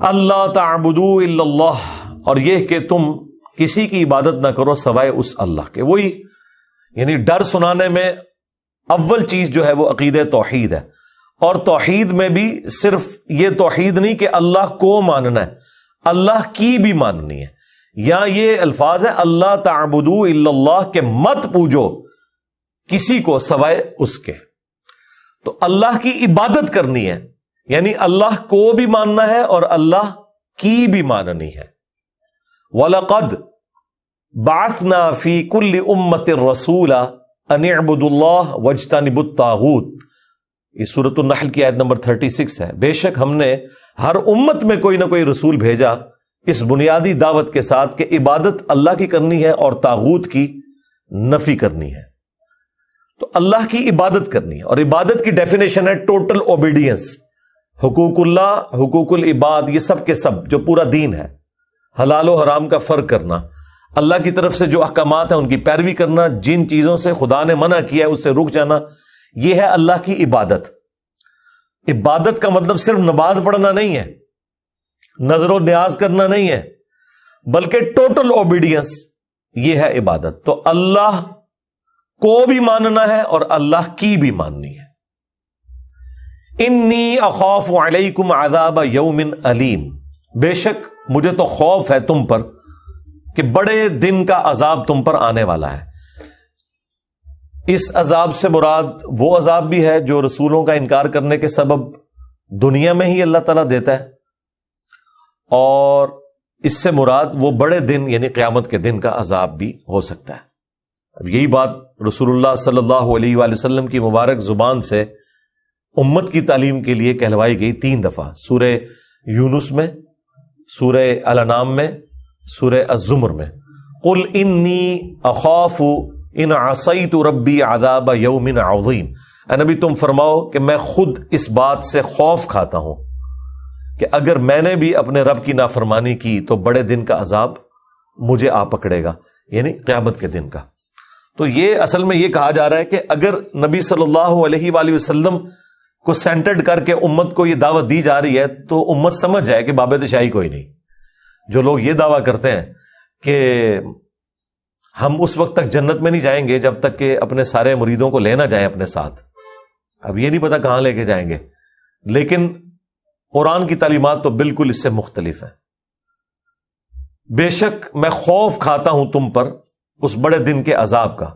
اللہ تعبدوا الا اللہ، اور یہ کہ تم کسی کی عبادت نہ کرو سوائے اس اللہ کے. وہی یعنی ڈر سنانے میں اول چیز جو ہے وہ عقیدہ توحید ہے. اور توحید میں بھی صرف یہ توحید نہیں کہ اللہ کو ماننا ہے، اللہ کی بھی ماننی ہے. یا یہ الفاظ ہے اللہ تعبدوا الا اللہ، کہ مت پوجو کسی کو سوائے اس کے. تو اللہ کی عبادت کرنی ہے، یعنی اللہ کو بھی ماننا ہے اور اللہ کی بھی ماننی ہے. وَلَقَدْ بَعَثْنَا فِي كُلِّ أُمَّةٍ رَسُولًا أَنِ اعْبُدُوا اللَّهَ وَاجْتَنِبُوا الطَّاغُوتَ. یہ سورۃ النحل کی آیت نمبر 36 ہے. بے شک ہم نے ہر امت میں کوئی نہ کوئی رسول بھیجا اس بنیادی دعوت کے ساتھ کہ عبادت اللہ کی کرنی ہے اور طاغوت کی نفی کرنی ہے. تو اللہ کی عبادت کرنی ہے، اور عبادت کی ڈیفینیشن ہے ٹوٹل اوبیڈینس. حقوق اللہ، حقوق العباد، یہ سب کے سب جو پورا دین ہے، حلال و حرام کا فرق کرنا، اللہ کی طرف سے جو احکامات ہیں ان کی پیروی کرنا، جن چیزوں سے خدا نے منع کیا ہے اس سے رک جانا، یہ ہے اللہ کی عبادت. عبادت کا مطلب صرف نماز پڑھنا نہیں ہے، نظر و نیاز کرنا نہیں ہے، بلکہ ٹوٹل اوبیڈینس، یہ ہے عبادت. تو اللہ کو بھی ماننا ہے اور اللہ کی بھی ماننی ہے. انی اخاف علیکم عذاب یوم علیم، بے شک مجھے تو خوف ہے تم پر کہ بڑے دن کا عذاب تم پر آنے والا ہے. اس عذاب سے مراد وہ عذاب بھی ہے جو رسولوں کا انکار کرنے کے سبب دنیا میں ہی اللہ تعالیٰ دیتا ہے، اور اس سے مراد وہ بڑے دن یعنی قیامت کے دن کا عذاب بھی ہو سکتا ہے. اب یہی بات رسول اللہ صلی اللہ علیہ وآلہ وسلم کی مبارک زبان سے امت کی تعلیم کے لیے کہلوائی گئی 3 دفعہ، سورہ یونس میں، سورہ الانعام میں، سورہ الزمر میں. قل انی اخاف ان عصیت ربی عذاب یوم عظیم. اے نبی تم فرماؤ کہ میں خود اس بات سے خوف کھاتا ہوں کہ اگر میں نے بھی اپنے رب کی نافرمانی کی تو بڑے دن کا عذاب مجھے آ پکڑے گا، یعنی قیامت کے دن کا. تو یہ اصل میں یہ کہا جا رہا ہے کہ اگر نبی صلی اللہ علیہ وآلہ وسلم کو سینٹرڈ کر کے امت کو یہ دعوت دی جا رہی ہے تو امت سمجھ جائے کہ بابت شاہی کوئی نہیں. جو لوگ یہ دعویٰ کرتے ہیں کہ ہم اس وقت تک جنت میں نہیں جائیں گے جب تک کہ اپنے سارے مریدوں کو لینا جائیں اپنے ساتھ، اب یہ نہیں پتا کہاں لے کے جائیں گے، لیکن قرآن کی تعلیمات تو بالکل اس سے مختلف ہیں. بے شک میں خوف کھاتا ہوں تم پر اس بڑے دن کے عذاب کا.